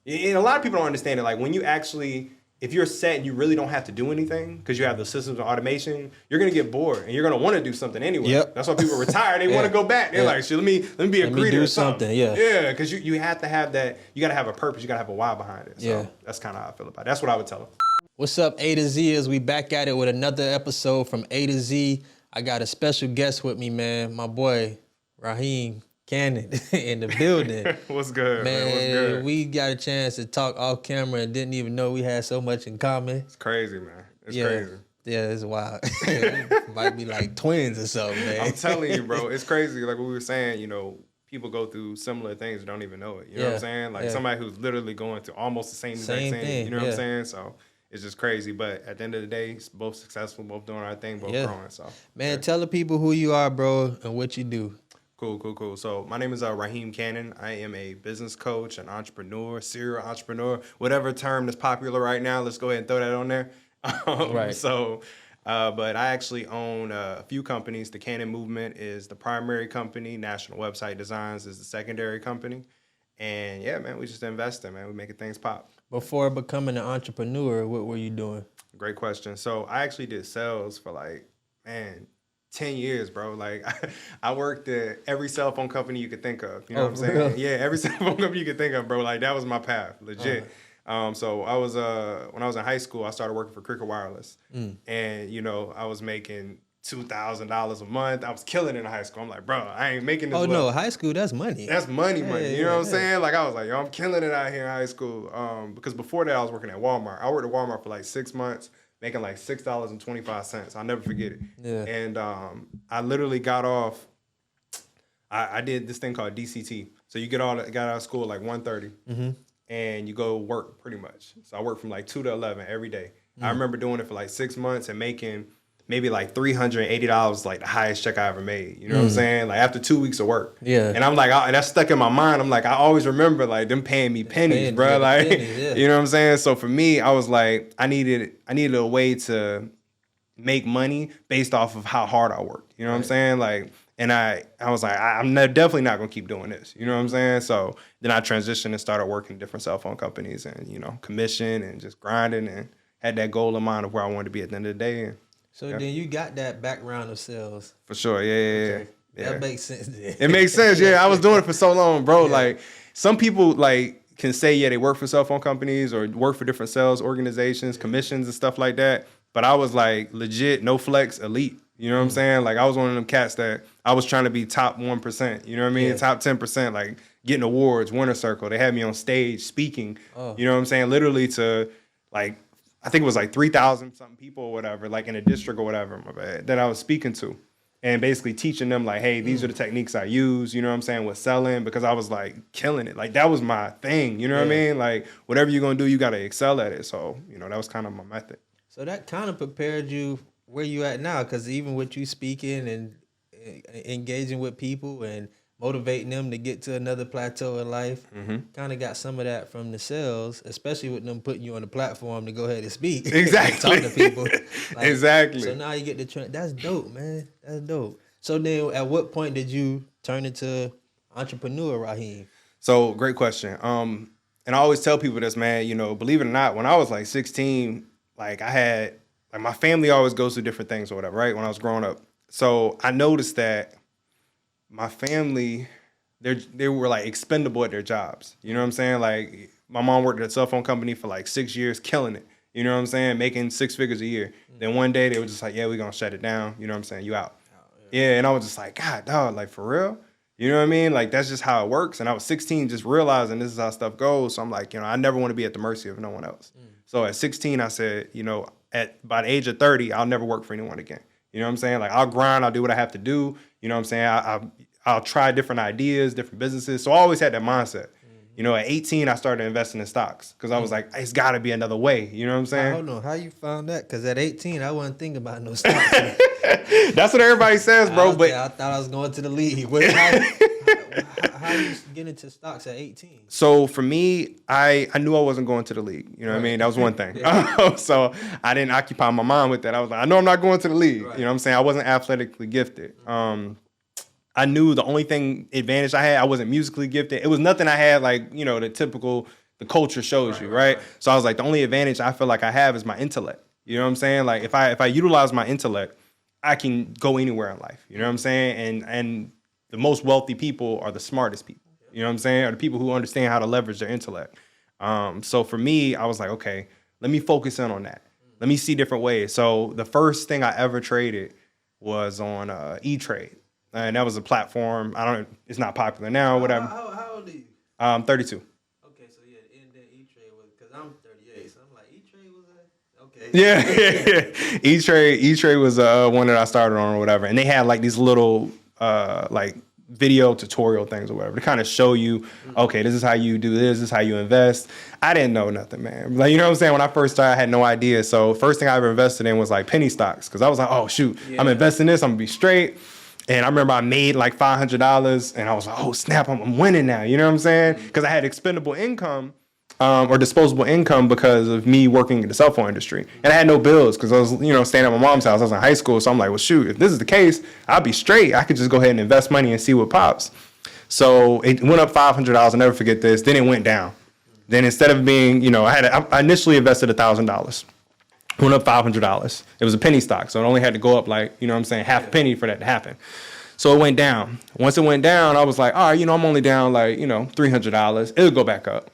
And a lot of people don't understand it. Like when you actually, if you're set and you really don't have to do anything because you have the systems and automation, you're gonna get bored and you're gonna want to do something anyway. Yep. That's why people retire. They want to go back. They're like, shit, let me be a greeter or something. Yeah, because you have to have that. You got to have a purpose. You got to have a why behind it. So that's kind of how I feel about it. That's what I would tell them. What's up, A to Z? As we back at it with another episode from A to Z. I got a special guest with me, man. My boy Raheem Cannon in the building. What's good, man? What's good? We got a chance to talk off camera and didn't even know we had so much in common. It's crazy, man. It's crazy. Yeah, it's wild. Might be like twins or something, man. I'm telling you, bro. It's crazy. Like what we were saying, you know, people go through similar things and don't even know it. You know what I'm saying? Like somebody who's literally going through almost the same exact thing. You know what I'm saying? So it's just crazy. But at the end of the day, it's both successful, both doing our thing, both growing. So man, tell the people who you are, bro, and what you do. Cool. So my name is Raheem Cannon. I am a business coach, an entrepreneur, serial entrepreneur, whatever term that's popular right now. Let's go ahead and throw that on there. Right. So, but I actually own a few companies. The Cannon Movement is the primary company. National Website Designs is the secondary company. And yeah, man, we just investing, man. We making things pop. Before becoming an entrepreneur, what were you doing? Great question. So I actually did sales for 10 years, bro. Like I worked at every cell phone company you could think of. You know what I'm saying? Real? Yeah, every cell phone company you could think of, bro. Like that was my path, legit. So I was when I was in high school, I started working for Cricket Wireless, and you know I was making $2,000 a month. I was killing it in high school. I'm like, bro, I ain't making this. Oh no, high school, that's money. That's money. You know what I'm saying? Like I was like, yo, I'm killing it out here in high school. Because before that, I was working at Walmart. I worked at Walmart for like 6 months. Making like $6.25. I'll never forget it. Yeah. And I literally got off. I did this thing called DCT. So you got out of school at like 1:30, and you go work pretty much. So I worked from like 2 to 11 every day. I remember doing it for like 6 months and making maybe like $380, like the highest check I ever made. You know what I'm saying? Like after 2 weeks of work. Yeah. And I'm like, and that's stuck in my mind. I'm like, I always remember like them paying me pennies, bro. Like, you know what I'm saying? So for me, I was like, I needed a way to make money based off of how hard I worked. You know what I'm saying? Like, and I was like, I'm definitely not gonna keep doing this. You know what I'm saying? So then I transitioned and started working different cell phone companies and, you know, commission and just grinding and had that goal in mind of where I wanted to be at the end of the day. And, so then you got that background of sales. For sure, yeah. That makes sense then. It makes sense, yeah. I was doing it for so long, bro. Yeah. Like, some people, like, can say, yeah, they work for cell phone companies or work for different sales organizations, commissions and stuff like that. But I was, like, legit, no flex, elite. You know what I'm saying? Like, I was one of them cats that I was trying to be top 1%. You know what I mean? Yeah. Top 10%, like, getting awards, winner circle. They had me on stage speaking, you know what I'm saying? Literally to, like, I think it was like 3,000 something people or whatever, like in a district or whatever, my bad, that I was speaking to and basically teaching them like, hey, these are the techniques I use, you know what I'm saying, with selling, because I was like killing it. Like that was my thing, you know what I mean? Like whatever you're going to do, you got to excel at it. So, you know, that was kind of my method. So that kind of prepared you where you at now, because even with you speaking and engaging with people and motivating them to get to another plateau in life, kind of got some of that from the sales, especially with them putting you on the platform to go ahead and speak. Exactly. Talk to people. Like, exactly. So now you get the trend. That's dope, man. That's dope. So then at what point did you turn into entrepreneur, Raheem? So great question. And I always tell people this, man, you know, believe it or not, when I was like 16, like I had, like my family always goes through different things or whatever, right? When I was growing up. So I noticed that my family, they were like expendable at their jobs. You know what I'm saying? Like my mom worked at a cell phone company for like 6 years, killing it. You know what I'm saying? Making 6 figures a year. Then one day they were just like, yeah, we're going to shut it down. You know what I'm saying? You out. Yeah. And I was just like, God, dog, like for real? You know what I mean? Like that's just how it works. And I was 16 just realizing this is how stuff goes. So I'm like, you know, I never want to be at the mercy of no one else. So at 16, I said, you know, by the age of 30, I'll never work for anyone again. You know what I'm saying? Like I'll grind, I'll do what I have to do. You know what I'm saying? I'll try different ideas, different businesses. So I always had that mindset. You know, at 18, I started investing in stocks because I was like, it's got to be another way. You know what I'm saying? Hold on. How you found that? Because at 18, I wasn't thinking about no stocks. That's what everybody says, bro. But I thought I was going to the league. How you get into stocks at 18? So for me, I knew I wasn't going to the league. You know what I mean? That was one thing. So I didn't occupy my mind with that. I was like, I know I'm not going to the league. Right. You know what I'm saying? I wasn't athletically gifted. I knew the only advantage I had, I wasn't musically gifted. It was nothing I had like, you know, the typical the culture shows you, right? So I was like, the only advantage I feel like I have is my intellect. You know what I'm saying? Like if I utilize my intellect, I can go anywhere in life. You know what I'm saying? And the most wealthy people are the smartest people. You know what I'm saying? Are the people who understand how to leverage their intellect. So for me, I was like, okay, let me focus in on that. Let me see different ways. So the first thing I ever traded was on E-Trade. And that was a platform. It's not popular now or whatever. How old are you? 32. Okay, so yeah, and then E-Trade was, because I'm 38, so I'm like, E-Trade was a, okay. Yeah. E-Trade was one that I started on or whatever. And they had like these little like video tutorial things or whatever to kind of show you, okay, this is how you do this is how you invest. I didn't know nothing, man. Like, you know what I'm saying? When I first started, I had no idea. So first thing I ever invested in was like penny stocks, because I was like, oh shoot, I'm investing this, I'm gonna be straight. And I remember I made like $500 and I was like, oh snap, I'm winning now. You know what I'm saying? Because I had expendable income or disposable income because of me working in the cell phone industry. And I had no bills because I was, staying at my mom's house. I was in high school. So I'm like, well, shoot, if this is the case, I'll be straight. I could just go ahead and invest money and see what pops. So it went up $500. I'll never forget this. Then it went down. Then instead of being, I initially invested $1,000. Went up $500. It was a penny stock. So it only had to go up like, half a penny for that to happen. So it went down. Once it went down, I was like, all right, I'm only down like, $300. It'll go back up.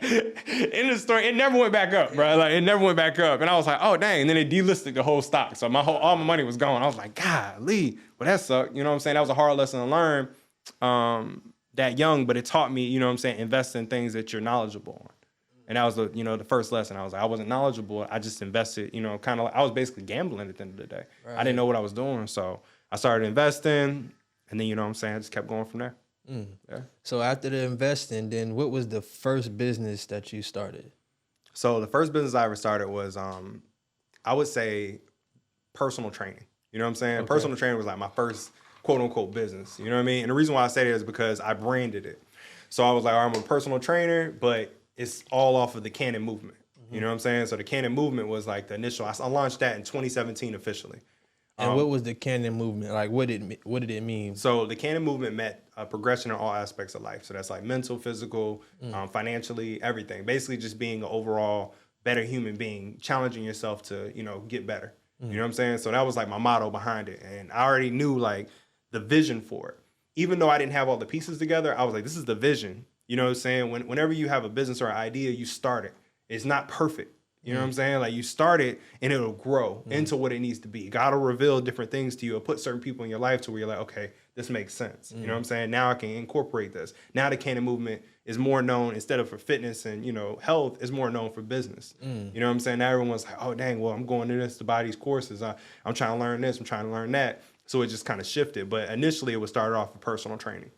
In the story, it never went back up, bro. Like it never went back up, and I was like, "Oh dang!" And then it delisted the whole stock, so all my money was gone. I was like, "Golly, well that sucked." You know what I'm saying? That was a hard lesson to learn that young, but it taught me, invest in things that you're knowledgeable on. And that was the first lesson. I was like, I wasn't knowledgeable. I just invested, kind of like I was basically gambling at the end of the day. Right. I didn't know what I was doing, so I started investing, and then I just kept going from there. Yeah. So after the investing, then what was the first business that you started? So the first business I ever started was, I would say, personal training. You know what I'm saying? Okay. Personal training was like my first quote unquote business. You know what I mean? And the reason why I say that is because I branded it. So I was like, I'm a personal trainer, but it's all off of the Cannon movement. Mm-hmm. You know what I'm saying? So the Cannon movement was like the initial. I launched that in 2017 officially. And what was the Cannon movement? Like, what did it mean? So the Cannon movement meant progression in all aspects of life. So that's like mental, physical, financially, everything. Basically just being an overall better human being, challenging yourself to, get better. You know what I'm saying? So that was like my motto behind it. And I already knew like the vision for it. Even though I didn't have all the pieces together, I was like, this is the vision. You know what I'm saying? Whenever you have a business or an idea, you start it. It's not perfect. You know what I'm saying? Like you start it and it'll grow into what it needs to be. God will reveal different things to you or put certain people in your life to where you're like, okay, this makes sense. You know what I'm saying? Now I can incorporate this. Now the Cannon movement is more known, instead of for fitness and, health, is more known for business. You know what I'm saying? Now everyone's like, oh, dang, well, I'm going to this to buy these courses. I'm trying to learn this. I'm trying to learn that. So it just kind of shifted. But initially it was started off with personal training.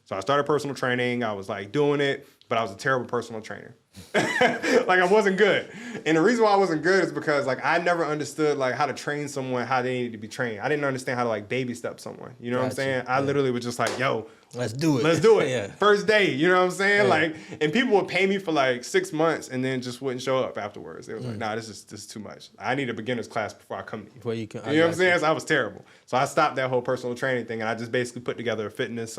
So I started personal training. I was like doing it, but I was a terrible personal trainer. Like I wasn't good. And the reason why I wasn't good is because like I never understood like how to train someone, how they needed to be trained. I didn't understand how to like baby step someone. You know what I'm saying? I literally was just like, yo, let's do it. Let's do it. Yeah. First day, you know what I'm saying? Yeah. Like, and people would pay me for like 6 months and then just wouldn't show up afterwards. They was like, nah, this is too much. I need a beginner's class before I come to you. Before you come, you know what I'm saying? So I was terrible. So I stopped that whole personal training thing and I just basically put together a fitness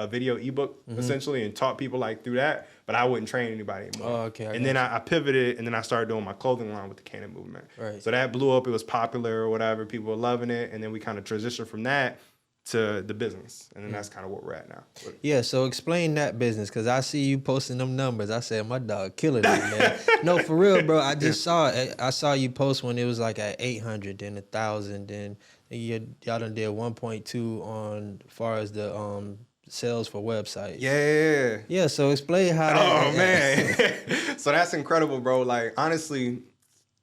video ebook essentially and taught people like through that, but I wouldn't train anybody anymore. Oh, okay. And then I pivoted and then I started doing my clothing line with the Cannon movement. Right. So that blew up. It was popular or whatever. People were loving it. And then we kind of transitioned from that to the business. And then that's kind of what we're at now. Yeah, so explain that business, because I see you posting them numbers. I said, my dog killing it, man. No, for real, bro. I just saw it. I saw you post when it was like at 800, then 1,000, then y'all done did 1.2 on as far as the sales for websites. Yeah. So explain how that. Oh, man. So that's incredible, bro. Like, honestly,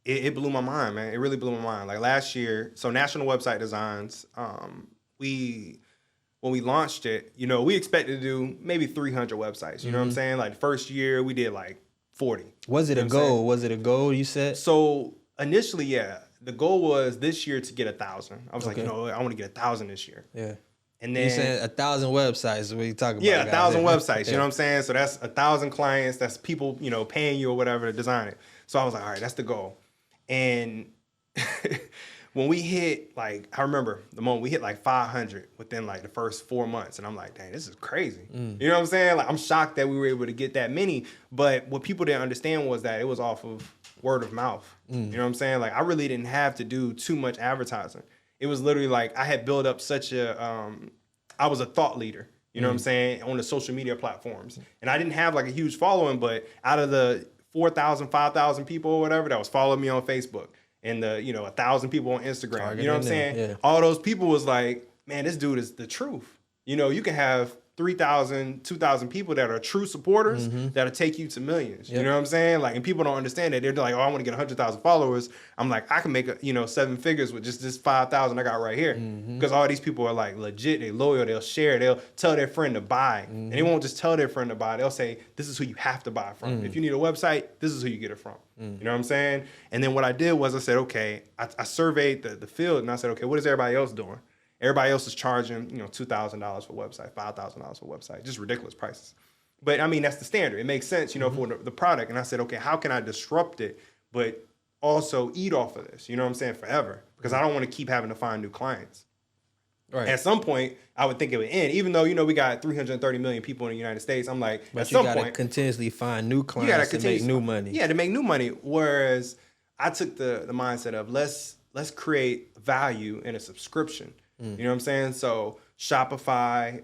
it blew my mind, man. It really blew my mind. Like last year, so National Website Designs, when we launched it, we expected to do maybe 300 websites. You know what I'm saying? Like the first year we did like 40. Was it a goal? Was it a goal you said? So initially, yeah, the goal was this year to get 1,000. I was like, I want to get 1,000 this year. Yeah. And then you saying 1,000 websites is what you talking about? Yeah, 1,000 websites. You know what I'm saying? So that's 1,000 clients. That's people, paying you or whatever to design it. So I was like, all right, that's the goal. And when we hit, like, I remember the moment we hit like 500 within like the first 4 months. And I'm like, dang, this is crazy. You know what I'm saying? Like, I'm shocked that we were able to get that many. But what people didn't understand was that it was off of word of mouth. You know what I'm saying? Like, I really didn't have to do too much advertising. It was literally like I had built up such a, I was a thought leader. You know what I'm saying, on the social media platforms. And I didn't have like a huge following, but out of the 4,000, 5,000 people or whatever that was following me on Facebook and the, 1,000 people on Instagram, you know what I'm saying? Yeah. All those people was like, man, this dude is the truth. You can have 3,000, 2,000 people that are true supporters that'll take you to millions. You know what I'm saying? Like, and people don't understand that. They're like, oh, I want to get 100,000 followers. I'm like, I can make 7 figures with just this 5,000 I got right here. Because all these people are like legit, they loyal, they'll share, they'll tell their friend to buy. And they won't just tell their friend to buy. They'll say, this is who you have to buy from. If you need a website, this is who you get it from. You know what I'm saying? And then what I did was I said, okay, I surveyed the field and I said, okay, what is everybody else doing? Everybody else is charging, $2,000 for a website, $5,000 for a website, just ridiculous prices. But I mean, that's the standard. It makes sense, for the product. And I said, okay, how can I disrupt it, but also eat off of this? You know what I'm saying? Forever, because I don't want to keep having to find new clients. Right. At some point, I would think it would end, even though, we got 330 million people in the United States. I'm like, but at some point, you gotta continuously find new clients to make new money. Yeah, to make new money. Whereas I took the mindset of let's create value in a subscription. You know what I'm saying? So Shopify,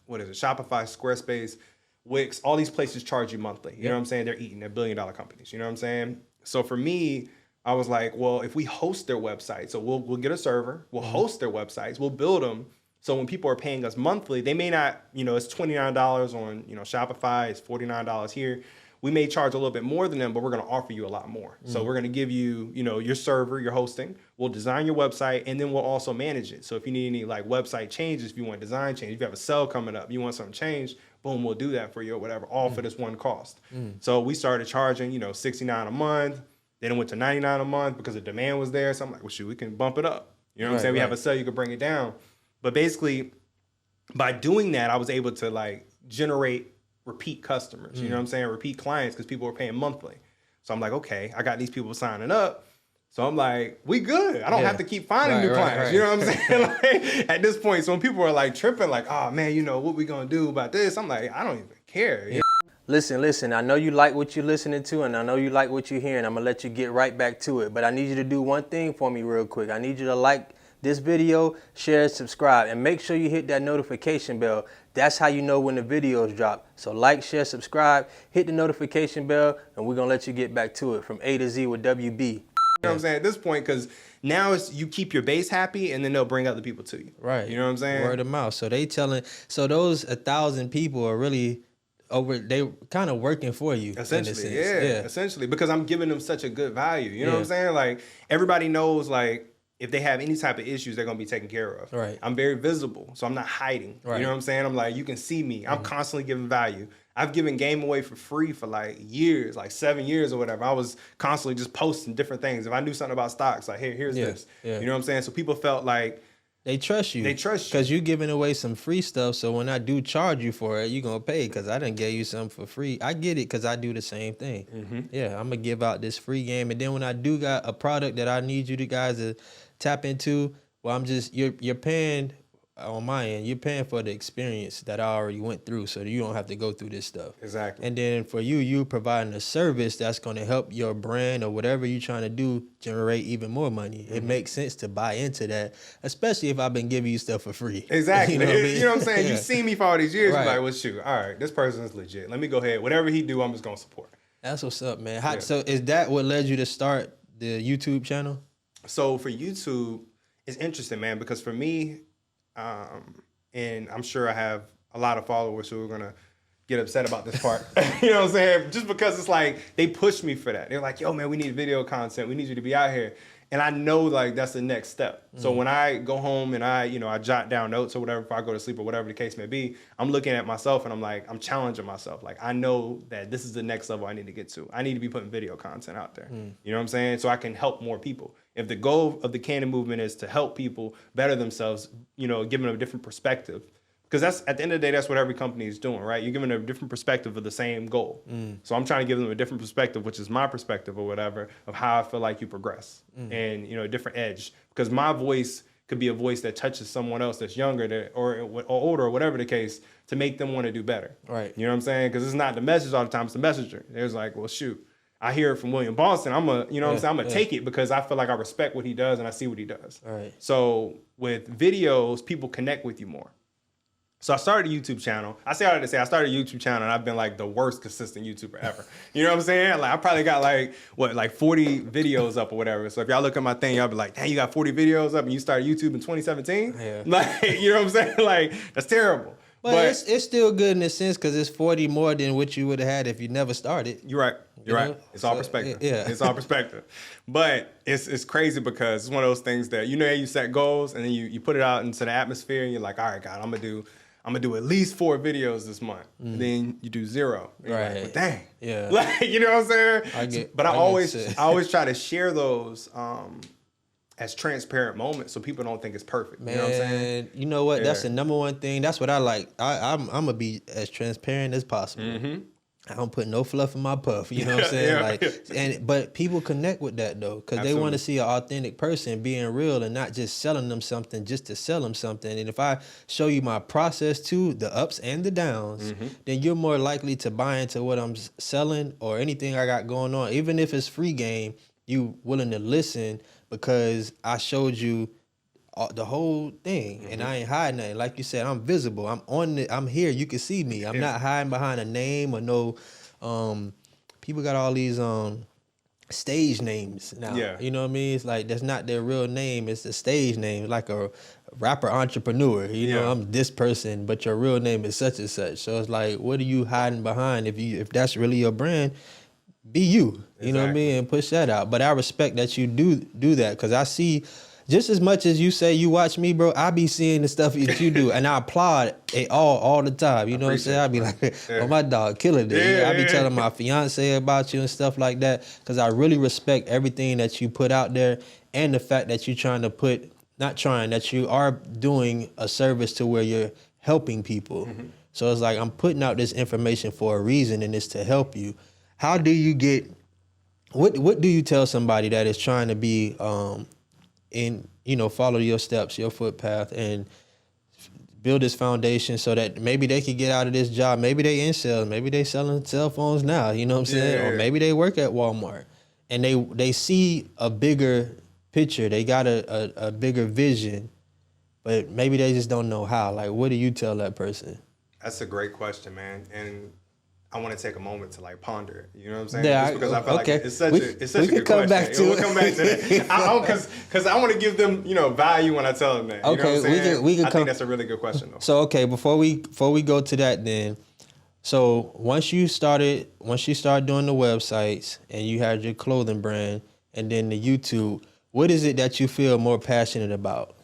Shopify, Squarespace, Wix, all these places charge you monthly. You know what I'm saying? They're eating. They're billion-dollar companies. You know what I'm saying? So for me, I was like, well, if we host their website, so we'll get a server, we'll host their websites, we'll build them. So when people are paying us monthly, they may not, it's $29 on, Shopify, it's $49 here. We may charge a little bit more than them, but we're going to offer you a lot more. So we're going to give you, your server, your hosting. We'll design your website, and then we'll also manage it. So if you need any like website changes, if you want design change, if you have a sale coming up, you want something changed, boom, we'll do that for you or whatever, all for this one cost. So we started charging, $69 a month. Then it went to $99 a month because the demand was there. So I'm like, well, shoot, we can bump it up. You know what I'm saying? We have a sale, you can bring it down. But basically, by doing that, I was able to like generate repeat customers, you know what I'm saying? Repeat clients, because people were paying monthly. So I'm like, okay, I got these people signing up. So I'm like, we good. I don't have to keep finding new clients. You know what I'm saying? Like, at this point, so when people are like tripping, like, oh man, what we gonna do about this? I'm like, I don't even care. Yeah. Listen, I know you like what you're listening to, and I know you like what you're hearing. I'm gonna let you get right back to it. But I need you to do one thing for me real quick. I need you to like this video, share, subscribe, and make sure you hit that notification bell. That's how you know when the videos drop. So like, share, subscribe, hit the notification bell, and we're going to let you get back to it from A to Z with WB. You know what I'm saying? At this point, because now it's you keep your base happy, and then they'll bring other people to you. Right. You know what I'm saying? Word of mouth. So those 1,000 people are really they kind of working for you. Essentially, yeah, essentially, because I'm giving them such a good value. You know what I'm saying? Like, everybody knows, like, if they have any type of issues, they're going to be taken care of. Right. I'm very visible, so I'm not hiding. Right. You know what I'm saying? I'm like, you can see me. I'm constantly giving value. I've given game away for free for like years, like 7 years or whatever. I was constantly just posting different things. If I knew something about stocks, like, hey, here's this. Yeah. You know what I'm saying? So people felt like they trust you. They trust you. Because you're giving away some free stuff, so when I do charge you for it, you're going to pay because I done gave you something for free. I get it because I do the same thing. Yeah, I'm going to give out this free game. And then when I do got a product that I need you guys to tap into, well, you're paying on my end, you're paying for the experience that I already went through so that you don't have to go through this stuff. Exactly. And then for you providing a service that's going to help your brand or whatever you're trying to do generate even more money. It makes sense to buy into that, especially if I've been giving you stuff for free. Exactly. You know what I'm saying? You've seen me for all these years. Right. You're like, well, shoot, all right, this person's legit. Let me go ahead. Whatever he do, I'm just going to support. That's what's up, man. So is that what led you to start the YouTube channel? So for YouTube, it's interesting, man, because for me, and I'm sure I have a lot of followers who are going to get upset about this part. You know what I'm saying? Just because it's like, they push me for that. They're like, yo, man, we need video content. We need you to be out here. And I know like that's the next step. So when I go home and I jot down notes or whatever, if I go to sleep or whatever the case may be, I'm looking at myself and I'm like, I'm challenging myself. Like, I know that this is the next level I need to get to. I need to be putting video content out there. You know what I'm saying? So I can help more people. If the goal of the Cannon movement is to help people better themselves, giving them a different perspective, Because that's at the end of the day, that's what every company is doing, right? You're giving a different perspective of the same goal. So I'm trying to give them a different perspective, which is my perspective or whatever, of how I feel like you progress and, you know, a different edge. Because my voice could be a voice that touches someone else that's younger or older or whatever the case to make them want to do better. Right. You know what I'm saying? Because it's not the message all the time, it's the messenger. It's like, well, shoot, I hear it from William Boston. I'm going to take it because I feel like I respect what he does and I see what he does. Right. So with videos, people connect with you more. So I started a YouTube channel. I started a YouTube channel and I've been like the worst consistent YouTuber ever. You know what I'm saying? Like I probably got like 40 videos up or whatever. So if y'all look at my thing, y'all be like, dang, you got 40 videos up and you started YouTube in 2017? Yeah. Like, you know what I'm saying? Like, that's terrible. But it's still good in a sense because it's 40 more than what you would have had if you never started. You're right. You're right. It's all perspective. Yeah. It's all perspective. But it's crazy because it's one of those things that, you know, you set goals and then you put it out into the atmosphere and you're like, all right, God, I'm gonna do at least 4 videos this month. Then you do 0. And Right. Like, well, dang. Yeah. Like, you know what I'm saying? I always try to share those as transparent moments so people don't think it's perfect. Man, you know what I'm saying? You know what? Yeah. That's the number one thing. That's what I like. I'm gonna be as transparent as possible. Mm-hmm. I don't put no fluff in my puff. You know what I'm saying? Yeah. But people connect with that though, because they want to see an authentic person being real and not just selling them something just to sell them something. And if I show you my process too, the ups and the downs, then you're more likely to buy into what I'm selling or anything I got going on. Even if it's free game, you willing to listen because I showed you the whole thing, and I ain't hiding nothing. Like you said, I'm visible. I'm on it. I'm here. You can see me. I'm not hiding behind a name or no. People got all these stage names now. Yeah. You know what I mean? It's like that's not their real name. It's a stage name, like a rapper entrepreneur. You know, I'm this person, but your real name is such and such. So it's like, what are you hiding behind? If that's really your brand, be you. You know what I mean? And push that out. But I respect that you do that because I see. Just as much as you say you watch me, bro, I be seeing the stuff that you do, and I applaud it all the time. You know what I'm saying? I be like, oh, my dog killing it. I be telling my fiance about you and stuff like that because I really respect everything that you put out there and the fact that you're that you are doing a service to where you're helping people. So it's like I'm putting out this information for a reason, and it's to help you. How do you get? What do you tell somebody that is trying to be follow your steps, your footpath, and build this foundation so that maybe they could get out of this job. Maybe they in sales. Maybe they selling cell phones now. You know what I'm saying? Or maybe they work at Walmart and they see a bigger picture. They got a bigger vision, but maybe they just don't know how. Like, what do you tell that person? That's a great question, man. And I want to take a moment to like ponder it. You know what I'm saying? Yeah, just because I feel like it's such a good come question. Back to we'll come back to that. Because I want to give them, value when I tell them that. You know what I'm saying? I think that's a really good question though. So okay, before we go to that then, so once you started doing the websites and you had your clothing brand and then the YouTube, what is it that you feel more passionate about?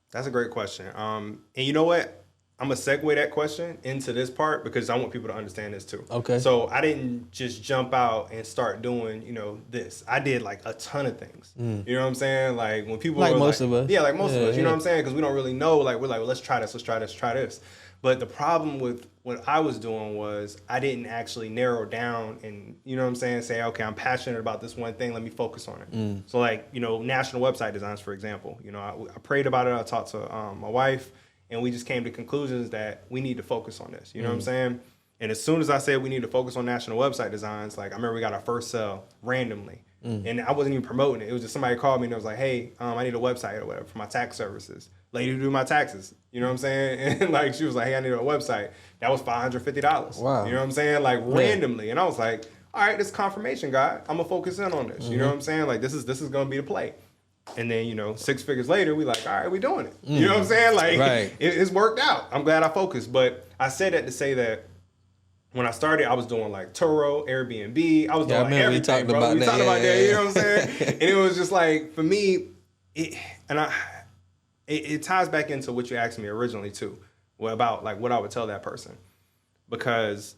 That's a great question. And you know what? I'm going to segue that question into this part because I want people to understand this too. Okay. So I didn't just jump out and start doing, this. I did like a ton of things. You know what I'm saying? Like when people like were most of us. Yeah, like most of us. You know what I'm saying? Because we don't really know. Like we're like, well, let's try this. Let's try this. Try this. But the problem with what I was doing was I didn't actually narrow down and, say, okay, I'm passionate about this one thing. Let me focus on it. So like, national website designs, for example. I prayed about it. I talked to my wife. And we just came to conclusions that we need to focus on this. You know what I'm saying? And as soon as I said we need to focus on national website designs, like I remember we got our first sale randomly. And I wasn't even promoting it. It was just somebody called me and it was like, hey, I need a website or whatever for my tax services. Lady who do my taxes. You know what I'm saying? And like she was like, hey, I need a website. That was $550. Wow. You know what I'm saying? Like randomly. And I was like, all right, this is confirmation, God. I'm gonna focus in on this. You know what I'm saying? Like this is gonna be the play. And then, 6 figures later, we like, all right, we doing it. You know what I'm saying? Like, it's worked out. I'm glad I focused. But I said that to say that when I started, I was doing like Turo, Airbnb. I was doing everything, we talked bro. About we that. talked about that. You know what I'm saying? And it was just like, for me, it ties back into what you asked me originally too, about like what I would tell that person. Because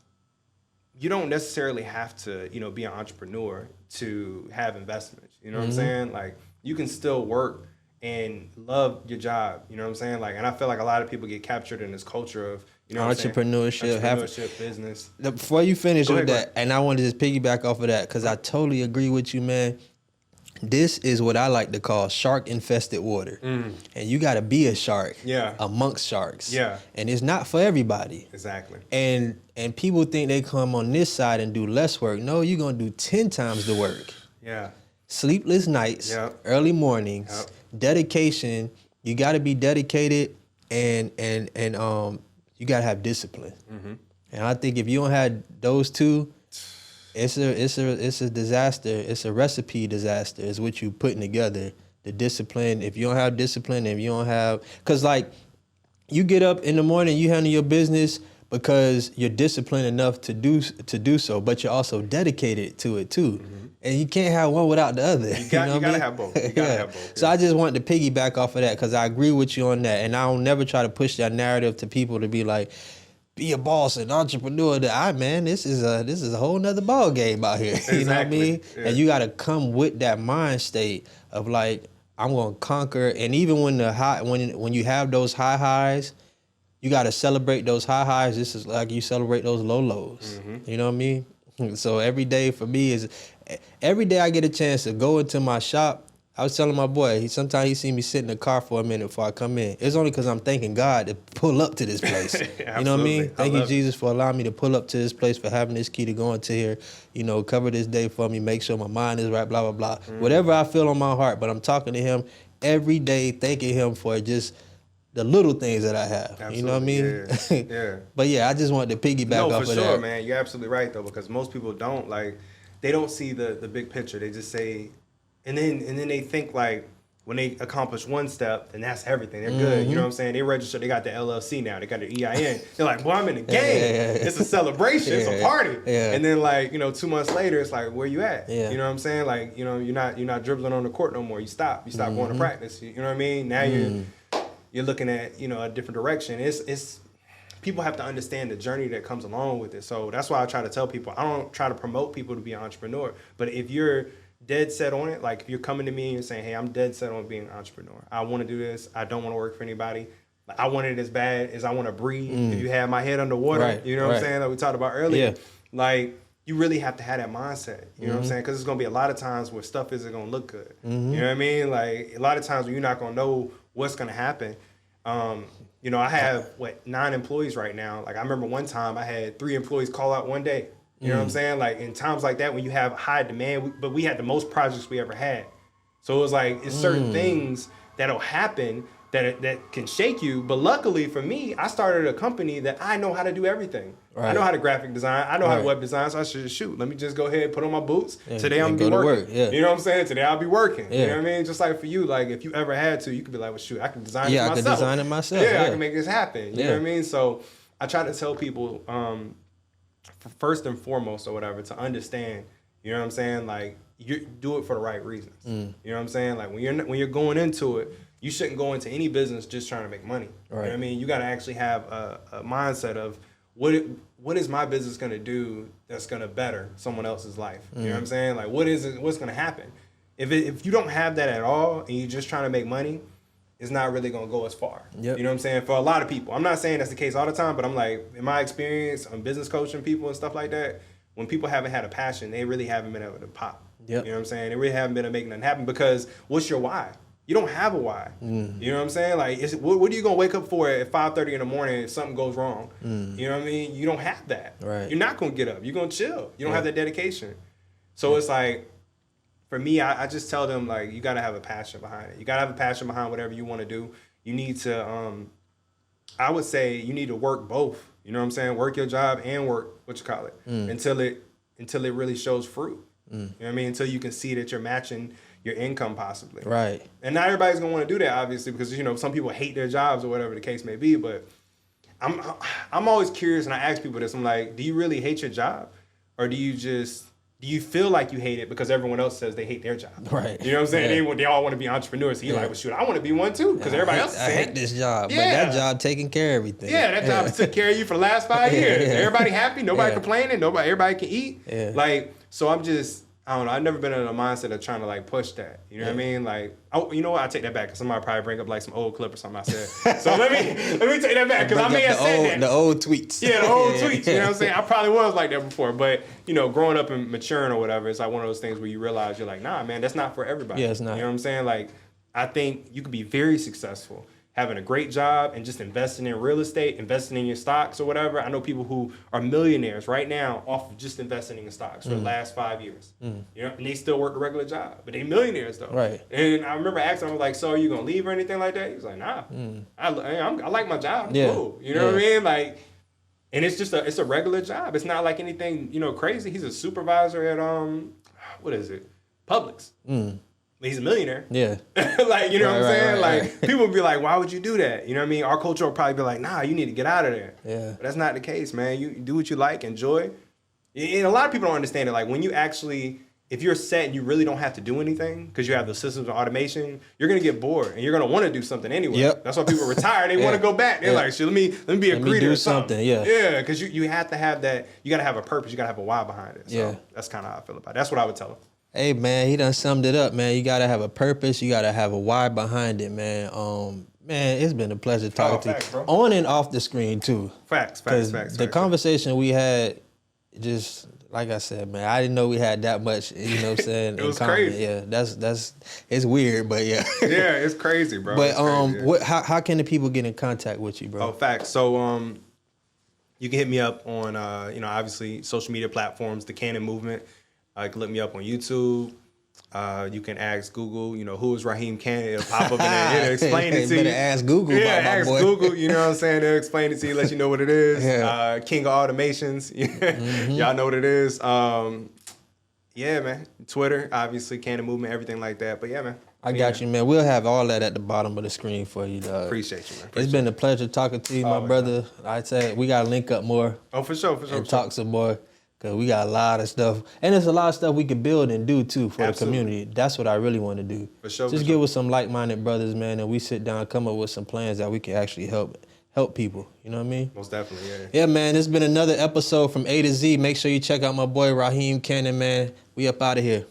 you don't necessarily have to, be an entrepreneur to have investments. You know what I'm saying? Like, you can still work and love your job. You know what I'm saying? Like, and I feel like a lot of people get captured in this culture of, you know, entrepreneurship, business. Before you finish with that, and I want to just piggyback off of that because I totally agree with you, man. This is what I like to call shark-infested water. And you got to be a shark amongst sharks. Yeah. And it's not for everybody. Exactly. And people think they come on this side and do less work. No, you're going to do 10 times the work. Yeah. Sleepless nights, early mornings, dedication. You got to be dedicated and you got to have discipline. And I think if you don't have those two, it's a disaster. It's a recipe disaster. It's what you putting together. The discipline. If you don't have discipline, if you don't have, cause like you get up in the morning, you handle your business because you're disciplined enough to do so, but you're also dedicated to it too. And you can't have one without the other. You gotta have both. You gotta have both. So I just wanted to piggyback off of that because I agree with you on that, and I don't never try to push that narrative to people to be like, be a boss and entrepreneur. This is a whole nother ball game out here. You know what I mean? Yeah. And you got to come with that mind state of like, I'm gonna conquer. And even when when you have those high highs, you got to celebrate those high highs. This is like you celebrate those low lows. You know what I mean? So every day for me is every day I get a chance to go into my shop. I was telling my boy, sometimes he see me sit in the car for a minute before I come in. It's only because I'm thanking God to pull up to this place. You know what I mean? Thank you, Jesus, for allowing me to pull up to this place, for having this key to go into here, you know, cover this day for me, make sure my mind is right, blah, blah, blah. Whatever I feel on my heart, but I'm talking to him every day, thanking him for just the little things that I have. Absolutely. You know what I mean? Yeah. But yeah, I just wanted to piggyback off of that. No, for sure, man. You're absolutely right, though, because most people don't, like, they don't see the big picture. They just say, and then they think, like, when they accomplish one step, then that's everything. They're good. You know what I'm saying? They register. They got the LLC now. They got their EIN. They're like, well, I'm in the game. It's a celebration. It's a party. And then, like, 2 months later, it's like, where you at? You know what I'm saying? Like, you're not dribbling on the court no more. You stop. You stop going to practice. You know what I mean? Now you're looking at a different direction. It's people have to understand the journey that comes along with it. So that's why I try to tell people. I don't try to promote people to be an entrepreneur, but if you're dead set on it, like if you're coming to me and you're saying, hey, I'm dead set on being an entrepreneur. I want to do this. I don't want to work for anybody. I want it as bad as I want to breathe. If you have my head underwater, you know what I'm saying, like we talked about earlier, like you really have to have that mindset. You know what I'm saying? Because there's going to be a lot of times where stuff isn't going to look good. You know what I mean? Like a lot of times when you're not going to know what's going to happen. I have 9 employees right now. Like I remember one time I had 3 employees call out one day. You know what I'm saying? Like in times like that when you have high demand, but we had the most projects we ever had. So it was like it's certain things that'll happen that can shake you. But luckily for me, I started a company that I know how to do everything. I know how to graphic design. I know how to web design. So I should shoot. Let me just go ahead and put on my boots. Today I'm gonna be working. You know what I'm saying? Today I'll be working. You know what I mean? Just like for you, like if you ever had to, you could be like, well, shoot, I can design it myself. I can design it myself. I can make this happen. You know what I mean? So I try to tell people, first and foremost or whatever, to understand, you know what I'm saying? Like you do it for the right reasons. You know what I'm saying? Like when you're going into it, you shouldn't go into any business just trying to make money. You know what I mean? You got to actually have a mindset of what is my business going to do that's going to better someone else's life? You know what I'm saying? Like what's going to happen? If you don't have that at all and you're just trying to make money, it's not really going to go as far. You know what I'm saying? For a lot of people. I'm not saying that's the case all the time, but I'm like, in my experience, I'm business coaching people and stuff like that, when people haven't had a passion, they really haven't been able to pop. You know what I'm saying? They really haven't been able to make nothing happen because what's your why? You don't have a why. You know what I'm saying? Like, what are you going to wake up for at 5:30 in the morning if something goes wrong? You know what I mean? You don't have that. You're not going to get up. You're going to chill. You don't have that dedication. So it's like, for me, I just tell them, like, you got to have a passion behind it. You got to have a passion behind whatever you want to do. You need to, I would say you need to work both. You know what I'm saying? Work your job and work, until it really shows fruit. You know what I mean? Until you can see that you're matching your income possibly. And not everybody's going to want to do that, obviously, because, some people hate their jobs or whatever the case may be. But I'm always curious, and I ask people this. I'm like, do you really hate your job? Or do you feel like you hate it because everyone else says they hate their job? You know what I'm saying? They all want to be entrepreneurs. So you're like, well, shoot, I want to be one too because everybody else is saying. I hate this job, but that job taking care of everything. That job took care of you for the last 5 years. Everybody happy, nobody complaining, everybody can eat. Like, so I don't know. I've never been in a mindset of trying to like push that. You know what I mean? Like, oh, you know what? I take that back because somebody probably bring up like some old clip or something I said. So let me take that back because I may have said that. The old tweets. Yeah, the old tweets. You know what I'm saying? I probably was like that before, but you know, growing up and maturing or whatever, it's like one of those things where you realize you're like, nah, man, that's not for everybody. Yeah, it's not. You know what I'm saying? Like, I think you could be very successful having a great job and just investing in real estate, investing in your stocks or whatever. I know people who are millionaires right now off of just investing in stocks for the last 5 years. You know, and they still work the regular job, but they millionaires though. Right. And I remember asking him, like, so are you gonna leave or anything like that? He was like, nah, I like my job. Yeah. Cool. You know what I mean? Like, and it's just it's a regular job. It's not like anything, you know, crazy. He's a supervisor at what is it? Publix. He's a millionaire. Yeah. Like, you know what I'm saying? Right. Like, people would be like, why would you do that? You know what I mean? Our culture will probably be like, nah, you need to get out of there. Yeah. But that's not the case, man. You do what you like, enjoy. And a lot of people don't understand it. Like, when you actually, if you're set and you really don't have to do anything because you have the systems of automation, you're going to get bored and you're going to want to do something anyway. Yep. That's why people retire. They want to go back. They're like, shit, let me be a creator or something. Yeah. Yeah, because you have to have that. You got to have a purpose. You got to have a why behind it. So that's kind of how I feel about it. That's what I would tell them. Hey, man, he done summed it up, man. You got to have a purpose. You got to have a why behind it, man. Man, it's been a pleasure talking to you. Bro. On and off the screen, too. Facts. The conversation we had, just, like I said, man, I didn't know we had that much, you know what I'm saying? It was crazy. Yeah, that's it's weird, but yeah. Yeah, it's crazy, bro. But it's crazy, what? How can the people get in contact with you, bro? Oh, facts. So you can hit me up on you know, obviously social media platforms, the Cannon Movement. You can look me up on YouTube. You can ask Google, you know, who is Raheem Cannon? It'll pop up in there. It'll explain it to you. Better ask Google. Yeah, about my ask boy. Google. You know what I'm saying? They'll explain it to you, let you know what it is. Yeah. King of Automations. Y'all know what it is. Yeah, man. Twitter, obviously, Cannon Movement, everything like that. But yeah, man. I got you, man. We'll have all that at the bottom of the screen for you, dog. Appreciate you, man. It's been a pleasure talking to you, my brother. I said we got to link up more. Oh, for sure. And talk some more. Because we got a lot of stuff. And there's a lot of stuff we can build and do, too, for the community. That's what I really want to do. For sure. Just get with some like-minded brothers, man, and we sit down and come up with some plans that we can actually help people. You know what I mean? Most definitely, yeah. Yeah, man, this has been another episode from A to Z. Make sure you check out my boy, Raheem Cannon, man. We up out of here.